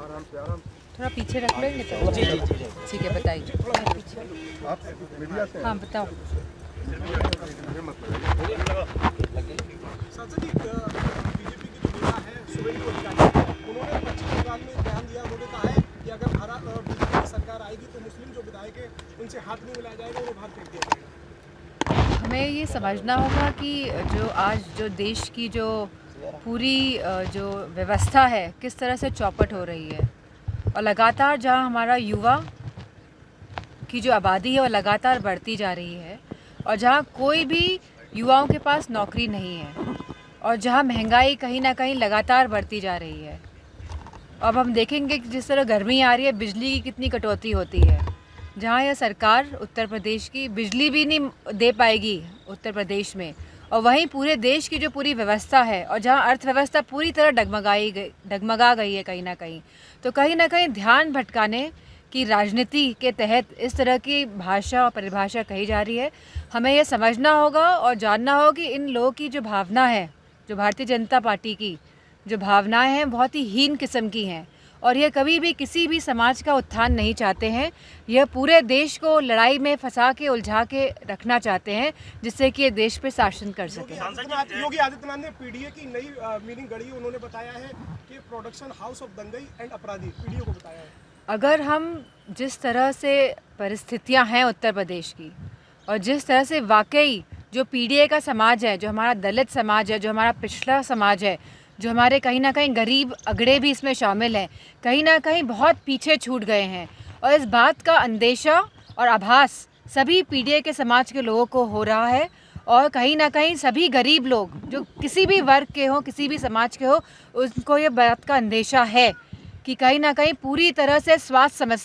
थोड़ा पीछे रख लेंगे तो जी जी जी ठीक है, बताइए। आप मीडिया से हाँ बताओ। सांसद जी, बीजेपी की जो नेता है सुवेंदु अधिकारी, उन्होंने पश्चिम बंगाल में बयान दिया। उन्होंने कहा है कि अगर भारत और बीजेपी की सरकार आएगी तो मुस्लिम जो विधायक है उनसे हाथ नहीं मिलाया जाएगा, उन्हें बाहर फेंक दिया जाएगा। हमें ये समझना होगा कि जो आज जो देश की जो पूरी जो व्यवस्था है किस तरह से चौपट हो रही है, और लगातार जहाँ हमारा युवा की जो आबादी है वो लगातार बढ़ती जा रही है, और जहाँ कोई भी युवाओं के पास नौकरी नहीं है, और जहाँ महंगाई कहीं ना कहीं लगातार बढ़ती जा रही है। अब हम देखेंगे कि जिस तरह गर्मी आ रही है, बिजली की कितनी कटौती होती है। जहाँ यह सरकार उत्तर प्रदेश की बिजली भी नहीं दे पाएगी उत्तर प्रदेश में, और वहीं पूरे देश की जो पूरी व्यवस्था है, और जहाँ अर्थव्यवस्था पूरी तरह डगमगा गई है कहीं ना कहीं ध्यान भटकाने की राजनीति के तहत इस तरह की भाषा और परिभाषा कही जा रही है। हमें यह समझना होगा और जानना होगा कि इन लोगों की जो भावना है, जो भारतीय जनता पार्टी की जो भावनाएं हैं, बहुत ही हीन किस्म की हैं, और यह कभी भी किसी भी समाज का उत्थान नहीं चाहते हैं। यह पूरे देश को लड़ाई में फंसा के उलझा के रखना चाहते हैं, जिससे कि ये देश पे शासन कर सके। योगी आदित्यनाथ ने पीडीए की नई मीनिंग गढ़ी। उन्होंने बताया है कि प्रोडक्शन हाउस ऑफ दंगई एंड अपराधी, पीडीए को बताया है। अगर हम जिस तरह से परिस्थितियां हैं उत्तर प्रदेश की, और जिस तरह से वाकई जो पीडीए का समाज है, जो हमारा दलित समाज है, जो हमारा पिछड़ा समाज है, जो हमारे कहीं ना कहीं गरीब अगड़े भी इसमें शामिल हैं, कहीं ना कहीं बहुत पीछे छूट गए हैं, और इस बात का अंदेशा और आभास सभी पीडीए के समाज के लोगों को हो रहा है। और कहीं ना कहीं सभी गरीब लोग जो किसी भी वर्ग के हों, किसी भी समाज के हों, उनको ये बात का अंदेशा है कि कहीं ना कहीं पूरी तरह से स्वास्थ्य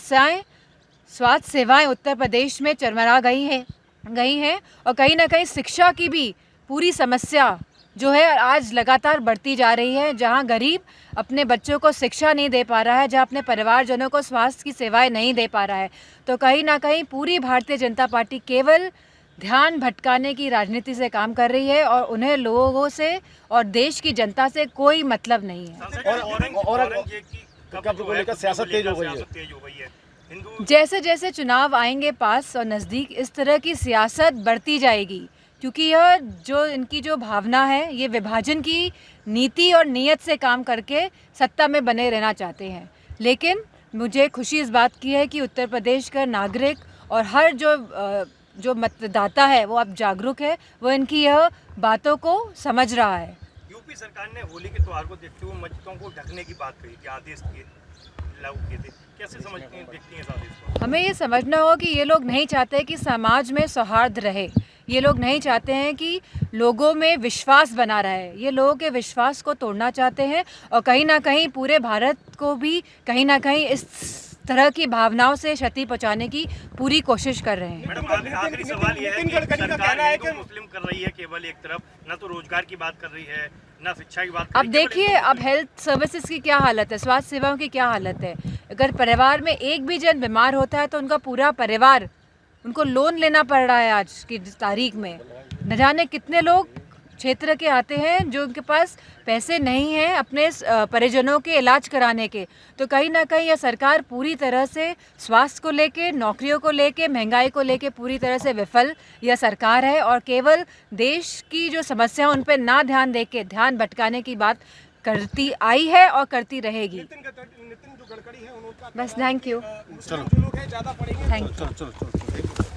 सेवाएं उत्तर प्रदेश में चरमरा गई हैं, और कहीं ना कहीं शिक्षा की भी पूरी समस्या जो है आज लगातार बढ़ती जा रही है। जहां गरीब अपने बच्चों को शिक्षा नहीं दे पा रहा है, जहां अपने परिवारजनों को स्वास्थ्य की सेवाएं नहीं दे पा रहा है, तो कहीं ना कहीं पूरी भारतीय जनता पार्टी केवल ध्यान भटकाने की राजनीति से काम कर रही है, और उन्हें लोगों से और देश की जनता से कोई मतलब नहीं है। सियासत तेज हो गई है। जैसे जैसे चुनाव आएंगे पास और नज़दीक, इस तरह की सियासत बढ़ती जाएगी, क्योंकि यह जो इनकी जो भावना है, ये विभाजन की नीति और नीयत से काम करके सत्ता में बने रहना चाहते हैं। लेकिन मुझे खुशी इस बात की है कि उत्तर प्रदेश का नागरिक और हर जो मतदाता है वो अब जागरूक है, वो इनकी यह बातों को समझ रहा है। यूपी सरकार ने होली के त्यौहार को देखते हुए मस्जिदों को ढकने की बात कही थी, आदेश लागू किए थे। कैसे देखती हैं इस आदेश को? हमें ये समझना होगा कि ये लोग नहीं चाहते कि समाज में सौहार्द रहे, ये लोग नहीं चाहते हैं कि लोगों में विश्वास बना रहे, ये लोगों के विश्वास को तोड़ना चाहते हैं, और कहीं ना कहीं पूरे भारत को भी कहीं ना कहीं इस तरह की भावनाओं से क्षति पहुंचाने की पूरी कोशिश कर रहे हैं। मैडम, आखिरी सवाल ये है कि सरकार हिंदू मुस्लिम कर रही है केवल एक तरफ, ना तो रोजगार की बात कर रही है, ना शिक्षा की बात कर रही है। अब देखिए, अब हेल्थ सर्विसेज की क्या हालत है, स्वास्थ्य सेवाओं की क्या हालत है। अगर परिवार में एक भी जन बीमार होता है तो उनका पूरा परिवार, उनको लोन लेना पड़ रहा है। आज की तारीख में न जाने कितने लोग क्षेत्र के आते हैं जो उनके पास पैसे नहीं हैं अपने परिजनों के इलाज कराने के। तो कहीं ना कहीं यह सरकार पूरी तरह से स्वास्थ्य को लेके, नौकरियों को लेके, महंगाई को लेके पूरी तरह से विफल यह सरकार है, और केवल देश की जो समस्या उन पर ना ध्यान देके ध्यान भटकाने की बात करती आई है और करती रहेगी। नितिन जो गडकरी है, उनका बस, थैंक यू। जो लोग हैं ज़्यादा पढ़ेंगे। Thank you.